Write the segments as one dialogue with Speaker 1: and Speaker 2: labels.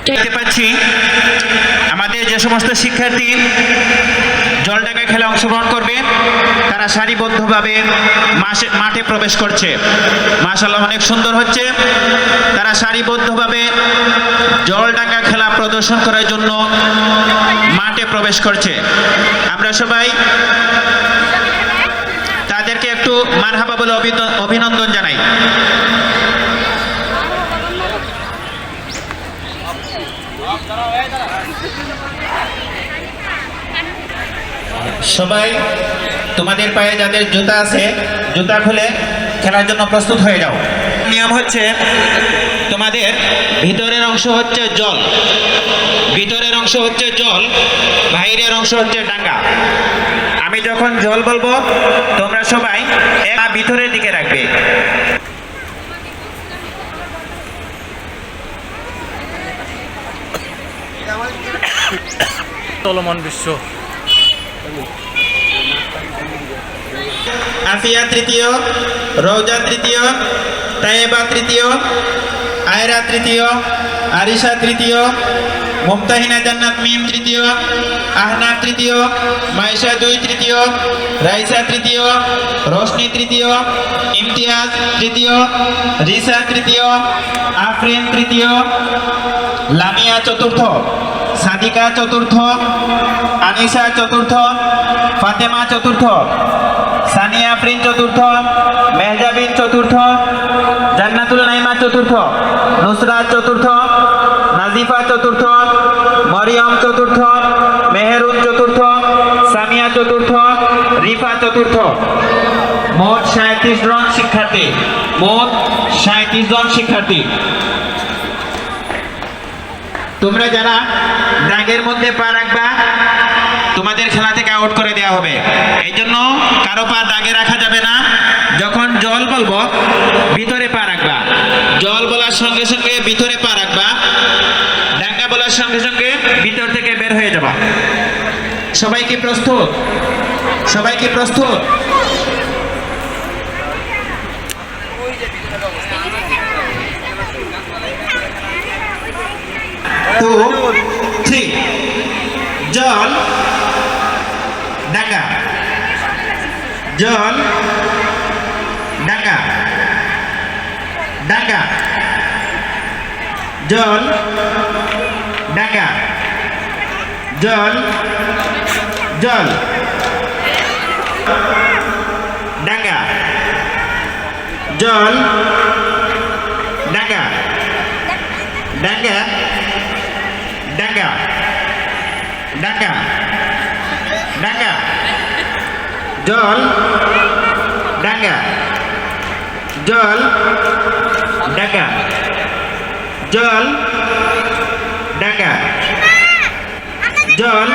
Speaker 1: দেখতে পাচ্ছি আমাদের যে সমস্ত শিক্ষার্থী জলডাঙ্গা খেলায় অংশগ্রহণ করবে তারা সারিবদ্ধভাবে মাঠে প্রবেশ করছে। মাশাআল্লাহ, অনেক সুন্দর হচ্ছে। তারা সারিবদ্ধভাবে জলডাঙ্গা খেলা প্রদর্শন করার জন্য মাঠে প্রবেশ করছে। আমরা সবাই তাদেরকে একটু মারহাবা বলে অভিনন্দন জানাই। সবাই তোমাদের পায়ে যাদের জুতা আছে জুতা খুলে খেলার জন্য প্রস্তুত হয়ে যাও। নিয়ম হচ্ছে তোমাদের ভিতরের অংশ হচ্ছে জল, ভিতরের অংশ হচ্ছে জল, বাইরের অংশ হচ্ছে ডাঙ্গা। আমি যখন জল বলবো তোমরা সবাই ভিতরের দিকে রাখবে।
Speaker 2: চলমান বিশ্ব।
Speaker 1: আফিয়া তৃতীয়, রওজা তৃতীয়, তায়েবা তৃতীয়, আয়রা তৃতীয়, আরিশা তৃতীয়, মুমতাহিনা জান্নাত মিম তৃতীয়, আহনাফ তৃতীয়, মাইশা 2 তৃতীয়, রাইসা তৃতীয়, রোশনি তৃতীয়, ইমতিয়াজ তৃতীয়, রিসা তৃতীয়, আফরিন তৃতীয়, লামিয়া চতুর্থ, সাদিকা চতুর্থ, আনিশা চতুর্থ, ফাতেমা চতুর্থ, সানিয়া আফরিন চতুর্থ, মেহজাবিন চতুর্থ, জান্নাতুল নাইমা চতুর্থ, নুসরাত চতুর্থ, নাজিফা চতুর্থ, মরিয়ম চতুর্থ, মেহেরুন চতুর্থ, সামিয়া চতুর্থ, রিফা চতুর্থ। মোট 37 জন শিক্ষার্থী, মোট 37 জন শিক্ষার্থী। তোমরা যারা দাগের মধ্যে পা রাখবা তোমাদের খেলা থেকে আউট করে দেওয়া হবে। এই জন্য কারো পা দাগে রাখা যাবে না। যখন জল বলবো ভিতরে পা রাখবা, জল বলার সঙ্গে সঙ্গে ভিতরে পা রাখবা, ডাঙ্গা বলার সঙ্গে সঙ্গে ভিতর থেকে বের হয়ে যাবা। সবাই কি প্রস্তুত? সবাই কি প্রস্তুত? 2, 3 জল ডাঙ্গা, জল ডাঙ্গা, ডাঙ্গা, জল ডাঙ্গা, জল, জল, ডাঙ্গা, জল, ডাঙ্গা, ডাঙ্গা, ডাঙ্গা, ডাঙ্গা, ডাঙ্গা, জল, ডাঙ্গা, জল, ডাঙ্গা, জল, ডাঙ্গা, জল,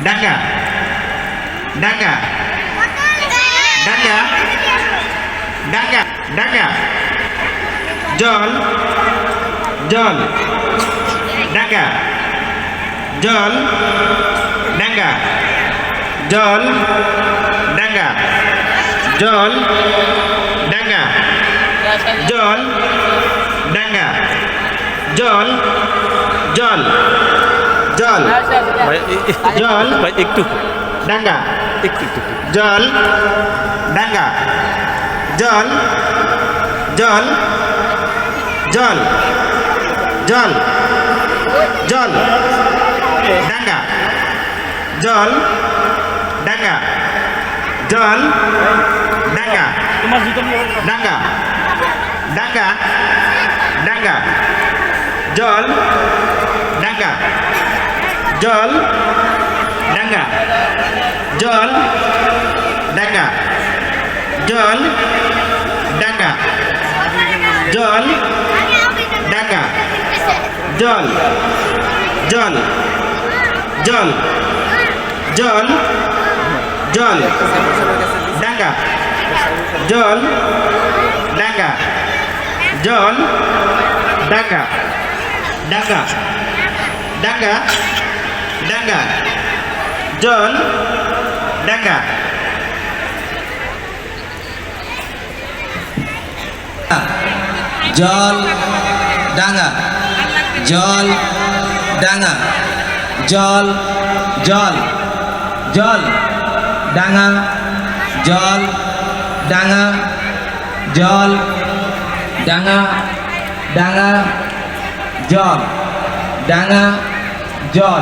Speaker 1: ডাঙ্গা, ডাঙ্গা, ডাঙ্গা, ডাঙ্গা, ডাঙ্গা, জল, জল, ডাঙ্গা, জল, ডাঙ্গা, জল, ডাঙ্গা, জল, ডাঙ্গা, জল, ডাঙ্গা, জল, জল, জল, জল,
Speaker 2: ভাই একটু
Speaker 1: ডাঙ্গা,
Speaker 2: একটু একটু
Speaker 1: জল, ডাঙ্গা, জল, জল, জল, জল, জল, ডাঙ্গা, জল, ডাঙ্গা, জল, ডাঙ্গা, ডাঙ্গা, ডাঙ্গা, ডাঙ্গা, জল, ডাঙ্গা, জল, ডাঙ্গা, জল, ডাঙ্গা, জল, ডাঙ্গা, জল, ডাঙ্গা, জল, জল, জল, জল, জল, ডাঙ্গা, জল, ডাঙ্গা, জল, ডাঙ্গা, ডাঙ্গা, ডাঙ্গা, ডাঙ্গা, জল, ডাঙ্গা।
Speaker 3: জল
Speaker 2: ডাঙা জল ডাঙা জল জল জল ডাঙা জল ডাঙা জল ডাঙা ডাঙা জল ডাঙা জল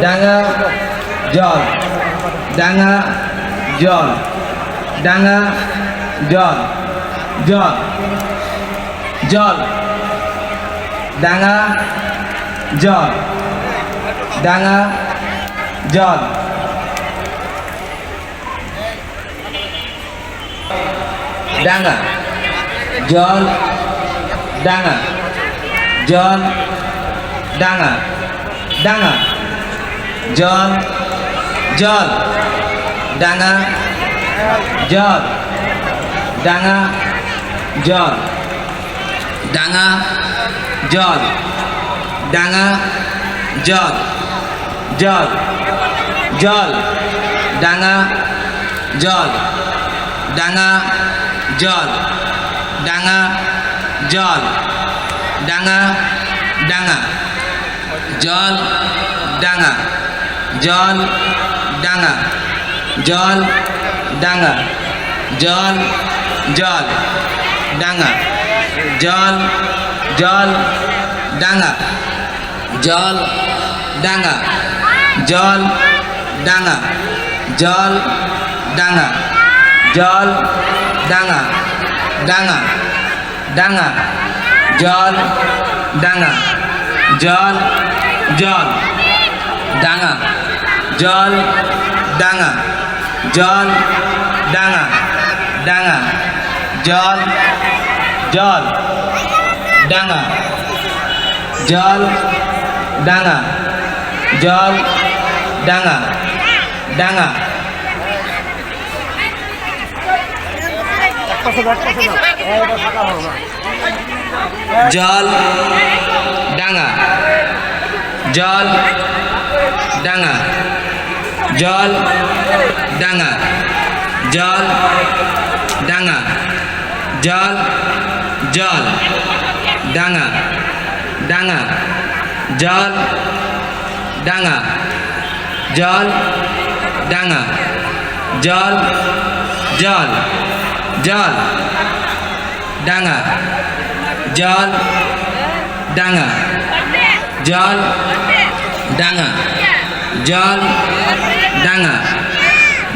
Speaker 2: ডাঙা জল ডাঙা জল ডাঙা জল জল জল ডাঙা জল ডাঙা জল ডাঙা জল ডাঙা জল ডাঙা ডাঙা জল জল ডাঙা জল ডাঙা জল ডাঙা জল ডাঙা জল জল জল ডাঙা জল ডাঙা জল ডাঙা জল ডাঙা ডাঙা জল ডাঙা জল ডাঙা জল ডাঙা জল জল ডাঙা জল জল ডাঙা জল ডাঙা জল ডাঙা জল ডাঙা জল ডাঙা ডাঙা ডাঙা জল ডাঙা জল জল ডাঙা জল ডাঙা জল ডাঙা ডাঙা জল জল ডাঙা জল ডাঙা জল ডাঙা ডাঙা জল ডাঙা জল ডাঙা জল ডাঙা জল ডাঙা জল জল ডাঙা ডাঙা জল ডাঙা জল ডাঙা জল জল জল ডাঙা জল ডাঙা জল ডাঙা জল ডাঙা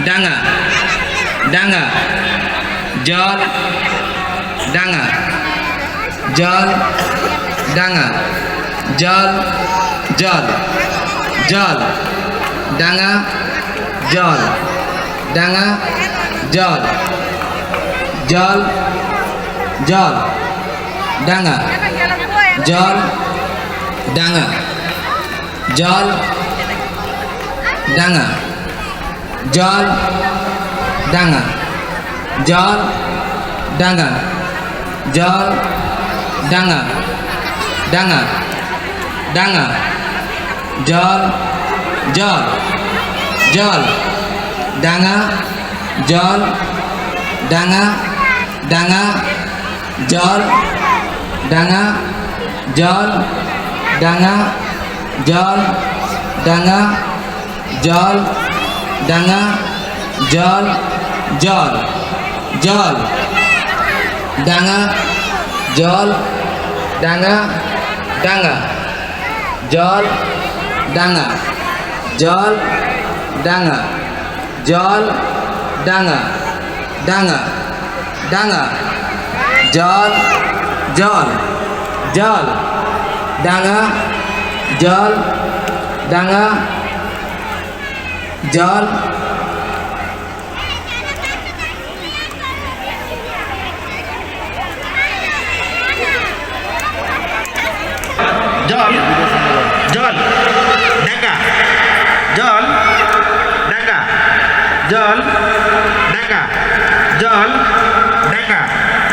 Speaker 2: ডাঙা ডাঙা জল ডাঙা জল ডাঙা জল জল জল ডাঙা জল ডাঙা জল জল জল ডাঙা জল ডাঙা জল ডাঙা জল ডাঙা জল ডাঙা জল ডাঙা ডাঙা ডাঙা জল জল জল ডাঙা জল ডাঙা ডাঙা জল ডাঙা জল ডাঙা জল ডাঙা জল ডাঙা জল জল জল ডাঙা জল ডাঙা ডাঙা জল ডাঙা জল ডাঙা জল ডাঙা ডাঙা ডাঙা জল জল জল ডাঙা জল ডাঙা জল
Speaker 1: জল জল ডাঙা জল ডাঙা জল ডাঙা জল ডাঙা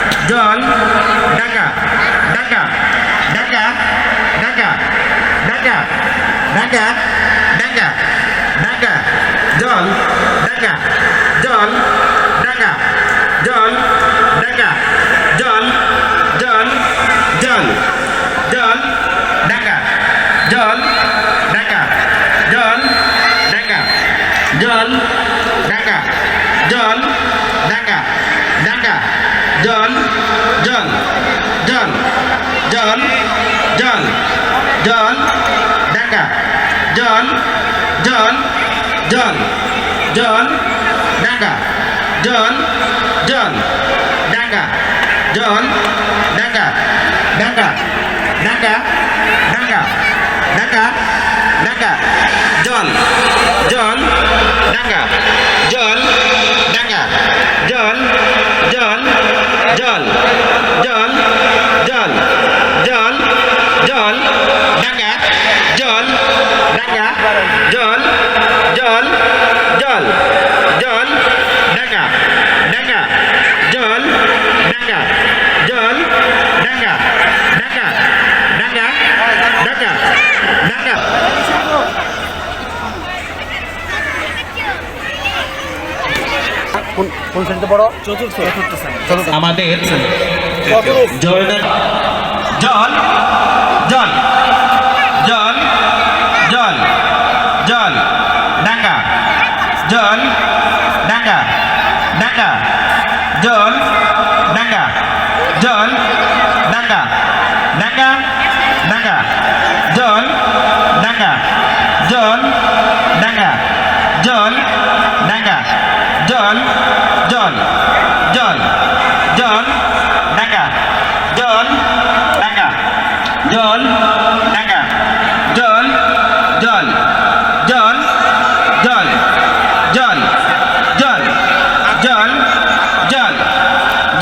Speaker 1: জল ডাঙা ডাঙা ডাঙা ডাঙা ডাঙা ডাঙা ডাঙা ডাঙা জল ডাঙা জল ডাঙা জল ডাঙা জল জল জল জল ডাঙ্গা জল ডাঙ্গা জল ডাঙ্গা জল ডাঙ্গা ডাঙ্গা জল জল জল জল জল জল ডাঙ্গা জল জল জল জল ডাঙ্গা জল জল ডাঙ্গা জল ডাঙ্গা ডাঙ্গা ডাঙ্গা ডাঙ্গা ডাঙ্গা ডাঙ্গা জল জল ডাঙ্গা জল ডাঙ্গা জল জল জল জল জল জল জল ডাঙ্গা জল ডাঙ্গা জল জল জল জল ডাঙ্গা ডাঙ্গা জল ডাঙ্গা জল ডাঙ্গা ডাঙ্গা ডাঙ্গা ডাঙ্গা ডাঙ্গা
Speaker 3: কোন শ্রেণীতে পড়ো? চতুর্থ শ্রেণী।
Speaker 1: আমাদের জল জল জল জল জল জল ডাঙ্গা জল ডাঙ্গা ডাঙ্গা জল ডাঙ্গা জল ডাঙ্গা ডাঙ্গা ডাঙ্গা জল ডাঙ্গা জল ডাঙ্গা জল ডাঙ্গা জল জল জল জল ডাঙ্গা জল ডাঙ্গা জল ডাঙ্গা জল জল জল জল জল জল জল জল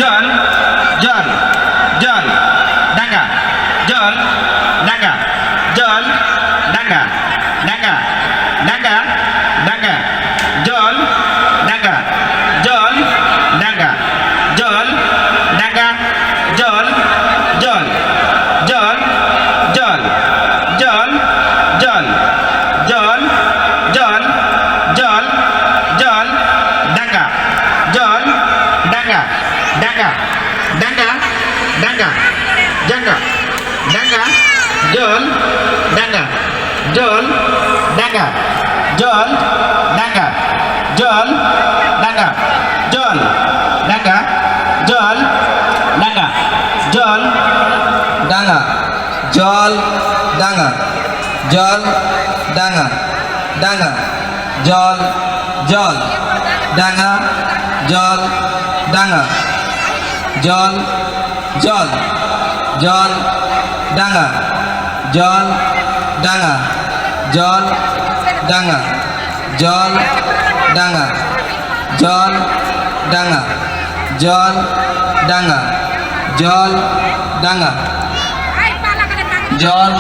Speaker 1: জল জল জল ডাঙ্গা জল ডাঙ্গা জল ডাঙ্গা ডাঙ্গা ডাঙ্গা ডাঙ্গা জল ডাঙ্গা জল ডাঙ্গা জল ডাঙ্গা জল জল জল জল জল জল জল জল জল জল ডাঙ্গা জল ডাঙ্গা ডাঙ্গা ডাঙ্গা ডাঙ্গা ডাঙ্গা ডাঙ্গা জল ডাঙ্গা জল ডাঙ্গা জল ডাঙ্গা জল ডাঙ্গা জল ডাঙ্গা জল ডাঙ্গা জল
Speaker 2: ডাঙ্গা জল ডাঙ্গা জল ডাঙ্গা ডাঙ্গা জল জল ডাঙ্গা জল ডাঙ্গা জল জল জল ডাঙ্গা জল ডাঙ্গা জল ডাঙ্গা জল ডাঙ্গা জল ডাঙ্গা জল ডাঙ্গা জল ডাঙ্গা জল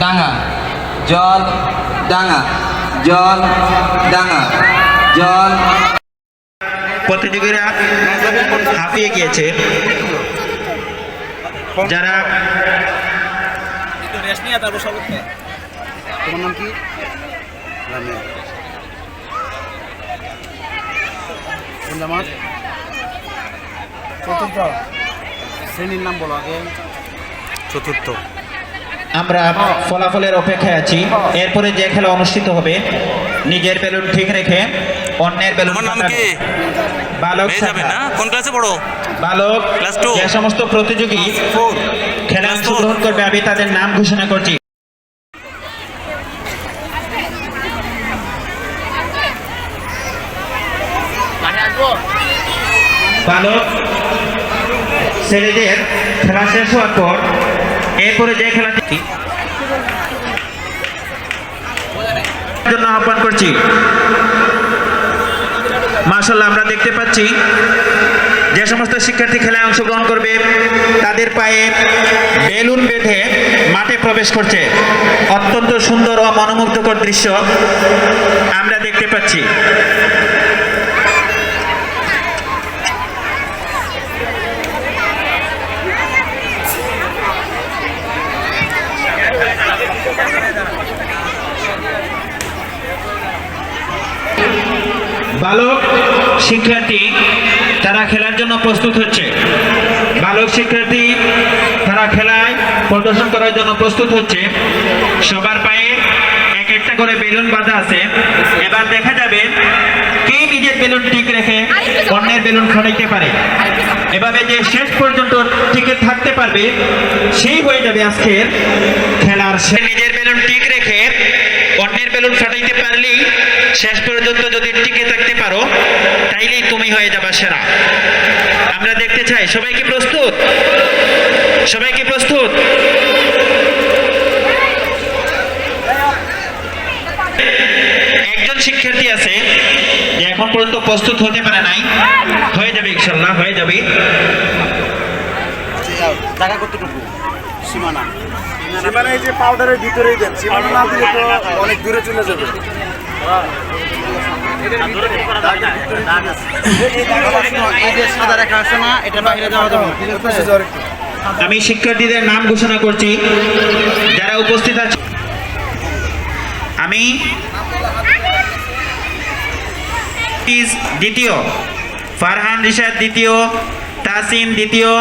Speaker 2: ডাঙ্গা জল ডাঙ্গা জল ডাঙ্গা জল
Speaker 1: প্রতিযোগীরা হাঁপিয়ে গিয়েছে যারা
Speaker 3: তোমার নাম কি? রামিয়া। কোন জামাত? চতুর্থ শ্রেণীর নাম বলো আগে। চতুর্থ।
Speaker 1: আমরা ফলাফলের অপেক্ষায় আছি। এরপরে যে খেলা অনুষ্ঠিত হবে নিজের বেলুন ঠিক রেখে অন্যের বেলুন
Speaker 4: তোমার নাম
Speaker 1: ফাটানো।
Speaker 4: কি?
Speaker 1: বালক
Speaker 4: পেয়ে যাবে
Speaker 1: শাখা।
Speaker 4: না? কোন ক্লাসে পড়ো?
Speaker 1: বালক
Speaker 4: Class 2?
Speaker 1: যে সমস্ত প্রতিযোগী খেলা
Speaker 4: Class 4?
Speaker 1: অংশগ্রহণ করবে আমি তাদের নাম ঘোষণা করছি। বালক ছেলেদের খেলা শেষ হওয়ার পর এরপরে যে খেলাটি জন্য আহ্বান করছি। মাশাআল্লাহ আমরা দেখতে পাচ্ছি যে সমস্ত শিক্ষার্থী খেলায় অংশগ্রহণ করবে তাদের পায়ে বেলুন বেঁধে মাঠে প্রবেশ করছে। অত্যন্ত সুন্দর ও মনোমুগ্ধকর দৃশ্য আমরা দেখতে পাচ্ছি। বালক শিক্ষার্থী তারা খেলার জন্য প্রস্তুত হচ্ছে। বালক শিক্ষার্থী তারা খেলায় প্রদর্শন করার জন্য প্রস্তুত হচ্ছে। সবার পায়ে এক একটা করে বেলুন বাঁধা আছে। এবার দেখা যাবে কে নিজের বেলুন ঠিক রেখে অন্যের বেলুন ফাটাইতে পারে। এভাবে যে শেষ পর্যন্ত টিকে থাকতে পারবে সেই হয়ে যাবে আজকের খেলার নিজের বেলুন ঠিক রেখে অন্যের বেলুন ফাটাইতে পারলেই শেষ পর্যন্ত যদি টিকে থাকতে পারো তাইলেই তুমি হয়ে যাবে সেরা। আমরা দেখতে চাই সবাইকে প্রস্তুত, সবাইকে প্রস্তুত। একজন শিক্ষার্থী আছে যে এখন পর্যন্ত প্রস্তুত হতে পারে নাই, হয়ে যাবে ইনশাল্লাহ, হয়ে যাবে।
Speaker 3: জায়গা কতটুকু? সীমানা সীমানা এই যে পাউডারের ভিতরেই দেন, সীমানা না দিলে তো অনেক দূরে চলে যাবে। সাদা রেখা আছে না, এটা বাইরে যাওয়া যাবে না।
Speaker 1: আমি শিক্ষার্থীদের নাম ঘোষণা করছি যারা উপস্থিত আছে। আমি দ্বিতীয়, ফারহান রিশাদ দ্বিতীয়, তাসিম দ্বিতীয়,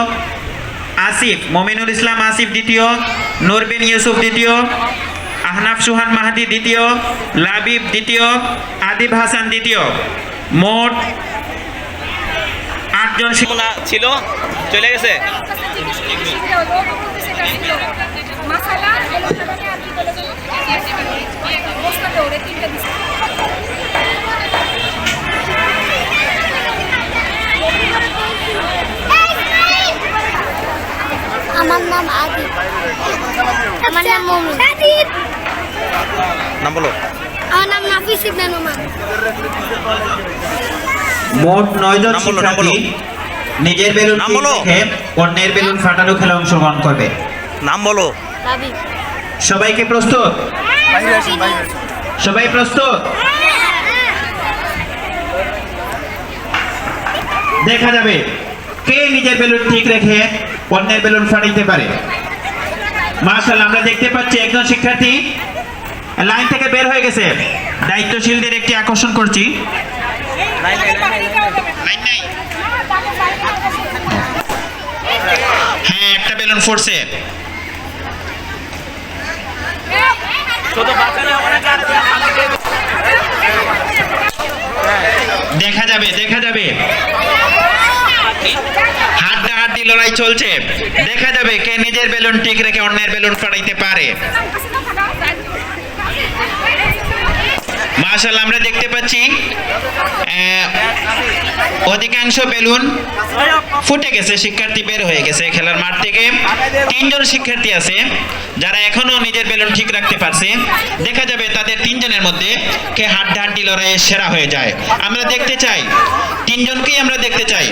Speaker 1: আসিফ মমিনুল ইসলাম আসিফ দ্বিতীয়, নূরবিন ইউসুফ দ্বিতীয়, আহনাফ সুহান মাহাদি দ্বিতীয়, লাবিব দ্বিতীয়, আদিব হাসান দ্বিতীয়। মোট 8 জন
Speaker 4: ছিল, চলে গেছে।
Speaker 5: আমার নাম আদিব। আমার নাম মমিন।
Speaker 4: নাম বলো।
Speaker 5: আমার নাম নাফিস ইবনে নোমান।
Speaker 1: মোট 9 জন
Speaker 4: নাম বলো, নাম
Speaker 1: শিক্ষার্থী
Speaker 4: বলো।
Speaker 1: নিজের বেলুন
Speaker 4: নাম
Speaker 1: ঠিক
Speaker 4: বলো।
Speaker 1: রেখে অন্যের বেলুন ফাটানো খেলা অংশগ্রহণ করবে।
Speaker 4: নাম বলো।
Speaker 5: রাবিব।
Speaker 1: সবাইকে প্রস্তুত?
Speaker 3: বাইরে আসুন, বাইরে আসুন।
Speaker 1: সবাই প্রস্তুত? দেখা যাবে কে নিজের বেলুন ঠিক রেখে অন্যের বেলুন ফাটাইতে পারে। মাশাআল্লাহ, আমরা দেখতে পাচ্ছি একজন শিক্ষার্থী লাইন থেকে বের হয়ে গেছে। দায়িত্বশীলদের একটি আকর্ষণ করছি। লাইন নাই? হ্যাঁ, একটা বেলুন ফুটছে। দেখা যাবে, দেখা যাবে। হাড্ডাহাড্ডি লড়াই চলছে। দেখা যাবে কে নিজের বেলুন ঠিক রেখে অন্যের বেলুন ফাটাইতে পারে। মাশাআল্লাহ, আমরা দেখতে পাচ্ছি অধিকাংশ বেলুন ফুটে গেছে, শিক্ষার্থী বের হয়ে গেছে খেলার মাঠ থেকে। 3 জন শিক্ষার্থী আছে যারা এখনো নিজের বেলুন ঠিক রাখতে পারছে। দেখা যাবে তাদের 3 জনের মধ্যে কে হাড্ডাহাড্ডি লড়াইয়ে সেরা হয়ে যায়। আমরা দেখতে চাই, 3 জনকেই আমরা দেখতে চাই।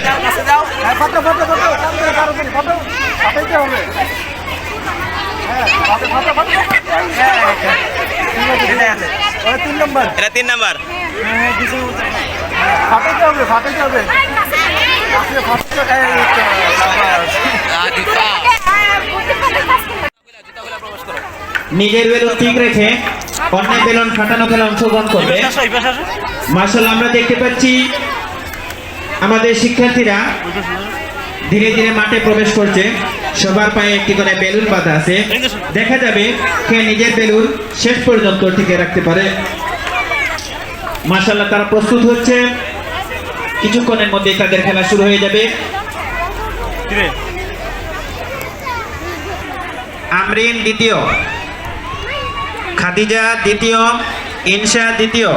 Speaker 4: এটা 3 নাম্বার।
Speaker 3: ফাটাইতে হবে, ফাটাইতে হবে।
Speaker 1: নিজের বেলুন ঠিক রেখে অন্যের বেলুন ফাটানো খেলা অংশগ্রহণ করবে। মাশাআল্লাহ, আমরা দেখতে পাচ্ছি আমাদের শিক্ষার্থীরা ধীরে ধীরে মাঠে প্রবেশ করছে। সবার পায়ে একটি করে বেলুন বাঁধা আছে। দেখা যাবে কে নিজের বেলুন শেষ পর্যন্ত টিকে রাখতে পারে। মাশাআল্লাহ, তারা প্রস্তুত হচ্ছে। কিছুক্ষণের মধ্যে তাদের খেলা শুরু হয়ে যাবে। আমরিন দ্বিতীয়, খাদিজা দ্বিতীয়, ইনশা দ্বিতীয়,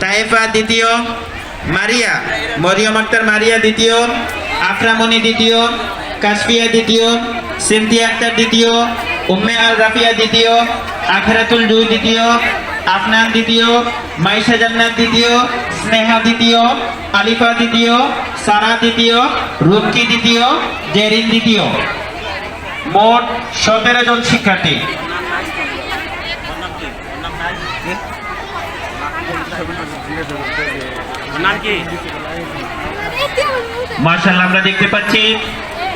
Speaker 1: তাইফা দ্বিতীয়, মারিয়া মরিয়ম আক্তার মারিয়া দ্বিতীয়, আফরামনি দ্বিতীয়, কাশফিয়া দ্বিতীয়, সিনথিয়া আক্তার দ্বিতীয়, উম্মে আল রাফিয়া দ্বিতীয়, আখরাতুল জুই দ্বিতীয়, আফনান দ্বিতীয়, মাইশা জান্নাত দ্বিতীয়, স্নেহা দ্বিতীয়, আলিফা দ্বিতীয়, সারা দ্বিতীয়, রুবকি দ্বিতীয়, জেরিন দ্বিতীয়। মোট 17 জন শিক্ষার্থী। মাশাআল্লাহ, আমরা দেখতে পাচ্ছি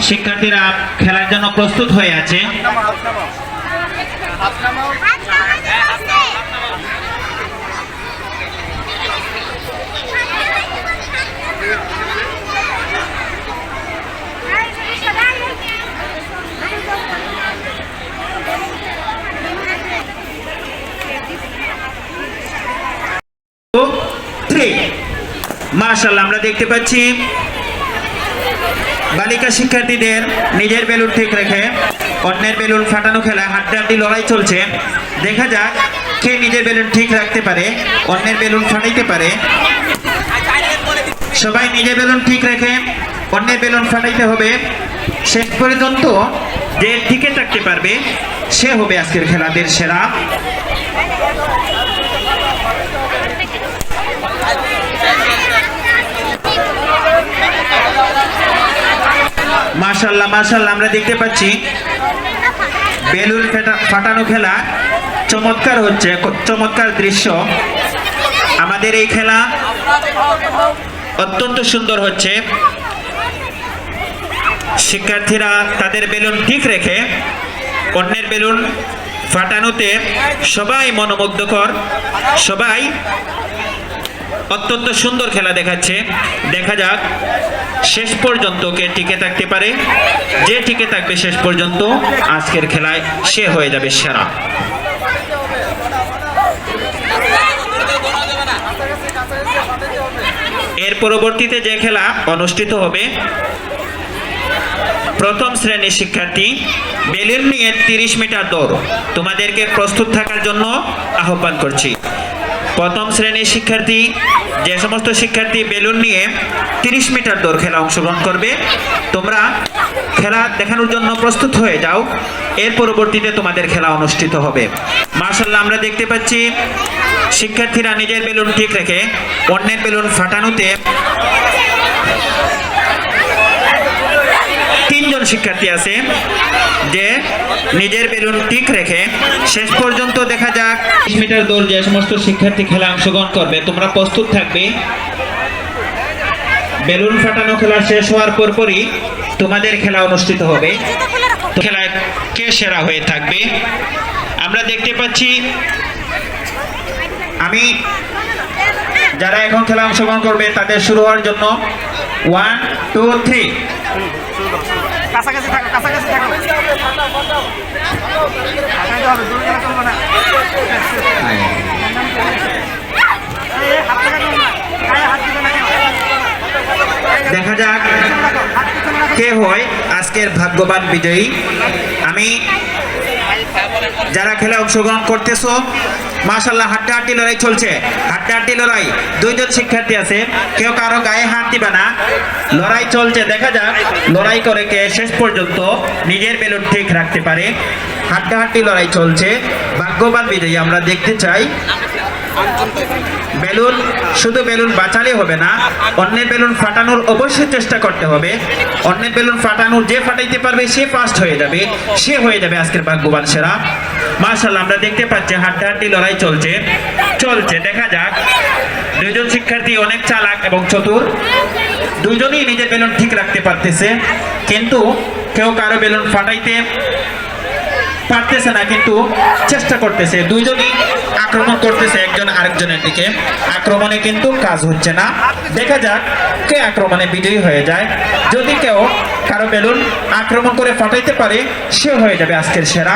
Speaker 1: শিক্ষার্থীরা খেলার জন্য প্রস্তুত হয়ে আছে। মাশাআল্লাহ, আমরা দেখতে পাচ্ছি বালিকা শিক্ষার্থীদের নিজের বেলুন ঠিক রেখে অন্যের বেলুন ফাটানো খেলা হাড্ডাহাড্ডি লড়াই চলছে। দেখা যাক কে নিজের বেলুন ঠিক রাখতে পারে, অন্যের বেলুন ফাটাইতে পারে। সবাই নিজের বেলুন ঠিক রেখে অন্যের বেলুন ফাটাইতে হবে। শেষ পর্যন্ত যে টিকে থাকতে পারবে সে হবে আজকের খেলাদের সেরা। মাশাআল্লাহ মাশাআল্লাহ, আমরা দেখতে পাচ্ছি বেলুন ফাটানো খেলা চমৎকার হচ্ছে, চমৎকার দৃশ্য। আমাদের এই খেলা অত্যন্ত সুন্দর হচ্ছে। শিক্ষার্থীরা তাদের বেলুন ঠিক রেখে অন্যের বেলুন ফাটানোতে সবাই মনোমুগ্ধকর, সবাই অত্যন্ত সুন্দর খেলা দেখাচ্ছে। দেখা যাক শেষ পর্যন্ত কে টিকে থাকতে পারে। যে টিকে থাকবে শেষ পর্যন্ত আজকের খেলায় সে হয়ে যাবে সেরা। এর পরবর্তীতে যে খেলা অনুষ্ঠিত হবে, প্রথম শ্রেণীর শিক্ষার্থী বেলুন নিয়ে 30 মিটার দৌড়। তোমাদেরকে প্রস্তুত থাকার জন্য আহ্বান করছি। প্রথম শ্রেণীর শিক্ষার্থী, যে সমস্ত শিক্ষার্থী বেলুন নিয়ে 30 মিটার দৌড় খেলা অংশগ্রহণ করবে, তোমরা খেলা দেখানোর জন্য প্রস্তুত হয়ে যাও। এর পরবর্তীতে তোমাদের খেলা অনুষ্ঠিত হবে। মাশাআল্লাহ, আমরা দেখতে পাচ্ছি শিক্ষার্থীরা নিজের বেলুন ঠিক রেখে অন্যের বেলুন ফাটানোতে 3 জন শিক্ষার্থী আছে যে নিজের বেলুন ঠিক রেখে শেষ পর্যন্ত। দেখা যাক 30 মিটার দৌড় যে সমস্ত শিক্ষার্থী খেলা অংশগ্রহণ করবে তোমরা প্রস্তুত থাকবে। বেলুন ফাটানো খেলা শেষ হওয়ার পরপরই তোমাদের খেলা অনুষ্ঠিত হবে। তো খেলায় কে সেরা হয়ে থাকবে আমরা দেখতে পাচ্ছি। আমি যারা এখন খেলা অংশগ্রহণ করবে তাদের শুরু হওয়ার জন্য 1 2 3।
Speaker 3: কাছাকাছি থাকো, কাছাকাছি থাকো। আগাইতে হবে, দূরে গেলে চলবে না। এই, হাত লাগানো না। গায়ে হাত দিবে না কেন?
Speaker 1: দেখা যাক কে হয় আজকের ভাগ্যবান বিজয়ী। আমি যারা খেলা অংশগ্রহণ করতেছো, মাশাআল্লাহ, হাড্ডাহাড্ডি লড়াই চলছে। হাড্ডাহাড্ডি লড়াই, 2 জন শিক্ষার্থী আছে, কেউ কারো গায়ে হাত দিবে না। লড়াই চলছে, দেখা যাক লড়াই করে কে শেষ পর্যন্ত নিজের বেলুন ঠিক রাখতে পারে। হাড্ডাহাড্ডি লড়াই চলছে, ভাগ্যবান বিজয়ী আমরা দেখতে চাই। বেলুন, শুধু বেলুন বাঁচালে হবে না, অন্যের বেলুন ফাটানোর অবশ্যই চেষ্টা করতে হবে। অন্যের বেলুন ফাটানোর যে ফাটাইতে পারবে সে ফার্স্ট হয়ে যাবে, সে হয়ে যাবে আজকের ভাগ্যবান সেরা। মাশাআল্লাহ, আমরা দেখতে পাচ্ছি হাড্ডাহাড্ডি লড়াই চলছে। দেখা যাক 2 জন শিক্ষার্থী অনেক চালাক এবং চতুর। 2 জনই নিজের বেলুন ঠিক রাখতে পারতেছে, কিন্তু কেউ কারো বেলুন ফাটাইতে পারতেছে না, কিন্তু চেষ্টা করতেছে। 2 জনই আক্রমণ করতেছে একজন আরেকজনের দিকে। আক্রমণে কিন্তু কাজ হচ্ছে না। দেখা যাক কে আক্রমণে বিজয়ী হয়ে যায়। যদি কেউ কারো বেলুন আক্রমণ করে ফাটাইতে পারে সে হয়ে যাবে আজকের সেরা।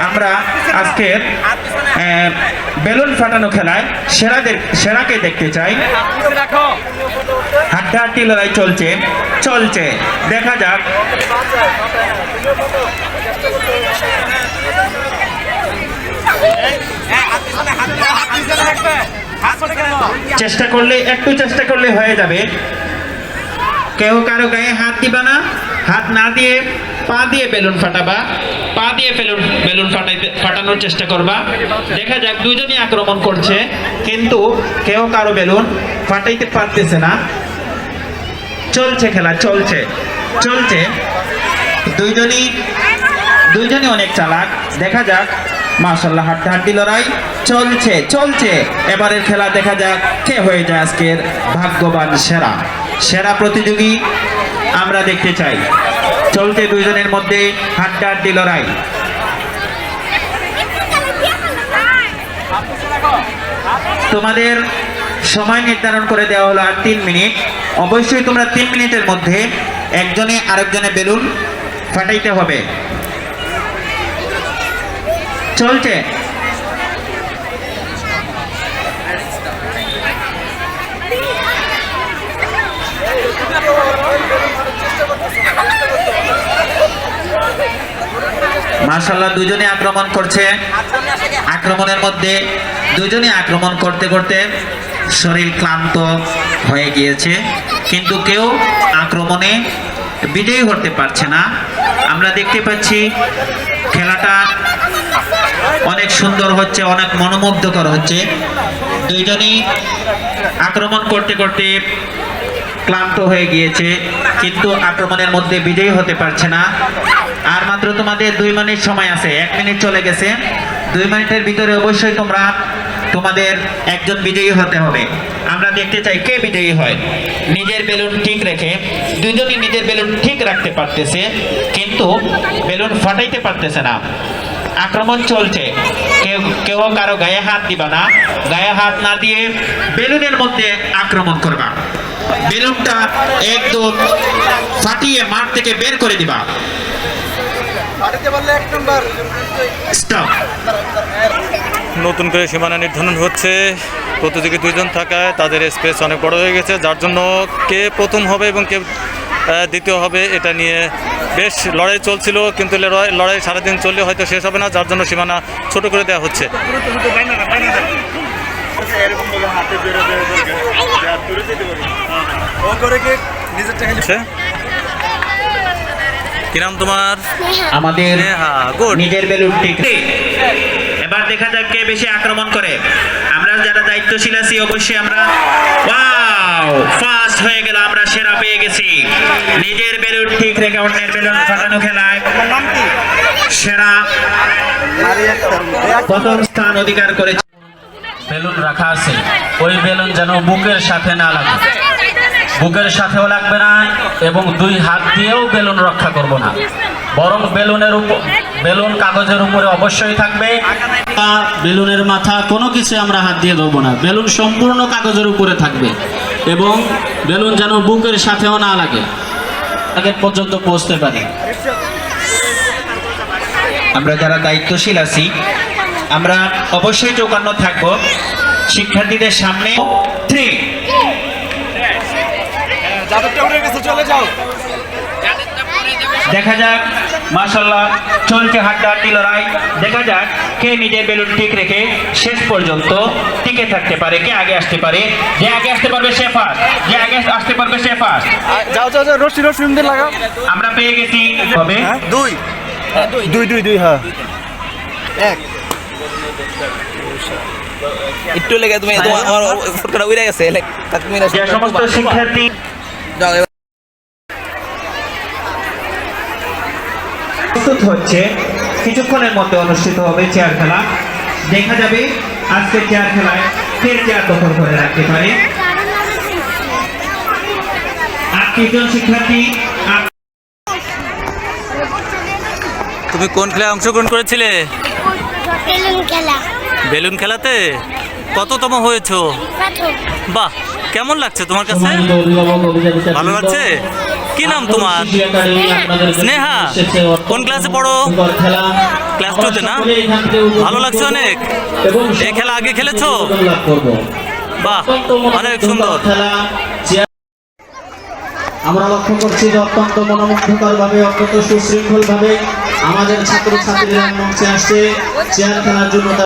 Speaker 1: আমরা আজকের বেলুন ফাটানো খেলায় সেরাকে দেখতে চাই। হাড্ডাহাড্ডি লড়াই চলছে। দেখা যাক একটু চেষ্টা করলে হয়ে যাবে। কেউ কারো গায়ে হাত দিবা না, হাত না দিয়ে পা দিয়ে বেলুন ফাটাবা, পা দিয়ে বেলুন ফাটানোর চেষ্টা করবা। দেখা যাক 2 জনই আক্রমণ করছে, কিন্তু কেউ কারো বেলুন ফাটাইতে পারতেছে না। চলছে খেলা, চলছে। 2 জনই অনেক চালাক। দেখা যাক, মাশাআল্লাহ, হাড্ডাহাড্ডি লড়াই চলছে। এবারের খেলা দেখা যাক কে হয়ে যায় আজকের ভাগ্যবান সেরা প্রতিযোগী আমরা দেখতে চাই। চলছে 2 জনের মধ্যে হাড্ডাহাড্ডি লড়াই। তোমাদের সময় নির্ধারণ করে দেওয়া হলো আর 3 মিনিট। অবশ্যই তোমরা 3 মিনিটের মধ্যে একজনে আরেকজনের বেলুন ফাটাইতে হবে। চলছে। মাশাআল্লাহ দুজনে আক্রমণ করছে। আক্রমণের মধ্যে দুজনে আক্রমণ করতে করতে শরীর ক্লান্ত হয়ে গিয়েছে, কিন্তু কেউ আক্রমণে বিজয়ী হতে পারছে না। আমরা দেখতে পাচ্ছি খেলাটা অনেক সুন্দর হচ্ছে, অনেক মনোমুগ্ধকর হচ্ছে। দুইজনই আক্রমণ করতে করতে ক্লান্ত হয়ে গিয়েছে, কিন্তু আক্রমণের মধ্যে বিজয়ী হতে পারছে না। আর মাত্র তোমাদের 2 মিনিট সময় আছে, 1 মিনিট চলে গেছে। 2 মিনিটের ভিতরে অবশ্যই তোমরা তোমাদের একজন বিজয়ী হতে হবে। আমরা দেখতে চাই কে বিজয়ী হয়। নিজের বেলুন ঠিক রেখে দুইজনই নিজের বেলুন ঠিক রাখতে পারতেছে, কিন্তু বেলুন ফাটাইতে পারতেছে না। আক্রমণ চলছে, কেউ কেউ কারো গায়ে হাত দিবা না। গায়ে হাত না দিয়ে বেলুনের মধ্যে আক্রমণ করবা। বেলুনটা একদম ফাটিয়ে মাঠ থেকে বের করে দিবা। স্টপ।
Speaker 6: নতুন করে সীমানা নির্ধারণ হচ্ছে। প্রতিযোগী 2 জন থাকায় তাদের স্পেস অনেক বড় হয়ে গেছে, যার জন্য কে প্রথম হবে এবং কে দ্বিতীয় হবে এটা নিয়ে বেশ লড়াই চলছিল, কিন্তু লড়াই সারাদিন চললে হয়তো শেষ হবে না, যার জন্য সীমানা ছোট করে দেওয়া হচ্ছে।
Speaker 3: এরকম বলে হাতে বেরো বেরো দূরে যেতে পারি ও করে কি নিজের টাকা
Speaker 6: কি নাম তোমার?
Speaker 1: আমাদের
Speaker 6: হ্যাঁ, গুড।
Speaker 1: নিজের বেলুন ঠিক। এবার দেখা যাক কে বেশি আক্রমণ করে। আমরা যারা দায়িত্বশীল আছি অবশ্যই আমরা ওয়াও ফার্স্ট হয়ে গেল, আমরা সেরা পেয়ে গেছি। নিজের বেলুন ঠিক রেখে অন্যের বেলুন ফাটানো খেলায় সেরা প্রথম স্থান অধিকার করেছে।
Speaker 7: বেলুন রাখা আছে, ওই বেলুন যেন বুকের সাথে না লাগে, বুকের সাথেও লাগবে না এবং 2 হাত দিয়েও বেলুন রক্ষা করব না, বরং বেলুন কাগজের উপরে অবশ্যই থাকবে। বেলুনের মাথা কোনো কিছু আমরা হাত দিয়ে ধরবো না, বেলুন সম্পূর্ণ কাগজের উপরে থাকবে এবং বেলুন যেন বুকের সাথেও না লাগে, আগে পর্যন্ত পৌঁছতে পারে।
Speaker 1: আমরা যারা দায়িত্বশীল আছি আমরা অবশ্যই চৌকান্ন থাকবো শিক্ষার্থীদের সামনে। 3
Speaker 3: চলে যাও।
Speaker 1: দেখা যাক, মাশাআল্লাহ চলছে হাড্ডাহাড্ডি লড়াই। দেখা যাক কে নিজের বেলুন ঠিক রেখে শেষ পর্যন্ত টিকে থাকতে পারে, কে আগে আসতে পারে। যে আগে আসতে পারবে সে ফার্স্ট, যে আগে আসতে পারবে সে ফার্স্ট।
Speaker 3: যাও যাও যাও, রশি রশি দিয়ে লাগাও।
Speaker 1: আমরা পেয়ে গেছি হবে
Speaker 3: 2 2 2 2 হ্যাঁ 1
Speaker 2: একটু লেগে তুমি আমার ফটোটা উড়ে গেছে তুমি
Speaker 1: যে সমস্ত শিক্ষার্থী প্রস্তুত হচ্ছে, কিছুক্ষণের মধ্যে অনুষ্ঠিত হবে চেয়ার খেলা। দেখা যাবে আজকে চেয়ার খেলায় কে চেয়ার দখল করে রাখতে পারে। 8 জন শিক্ষার্থী।
Speaker 6: তুমি কোন খেলায় অংশগ্রহণ করেছিলে?
Speaker 5: বেলুন খেলা
Speaker 6: বেলুন খেলাতে কততম হয়েছো?
Speaker 5: প্রথম।
Speaker 6: বাহ, কেমন লাগছে তোমার কাছে? ভালো লাগছে? কি নাম তোমার? স্নেহা। কোন ক্লাসে পড়ো? ক্লাস 2 তে না? ভালো লাগছে অনেক। এই খেলা আগে খেলেছো? বাহ, অনেক সুন্দর।
Speaker 7: আমরা লক্ষ্য করছি যে অত্যন্ত মনোমুগ্ধকর ভাবে, অত্যন্ত সুশৃঙ্খল ভাবে আমাদের ছাত্রছাত্রীরা মঞ্চে আসছে চেয়ার খেলার জন্য।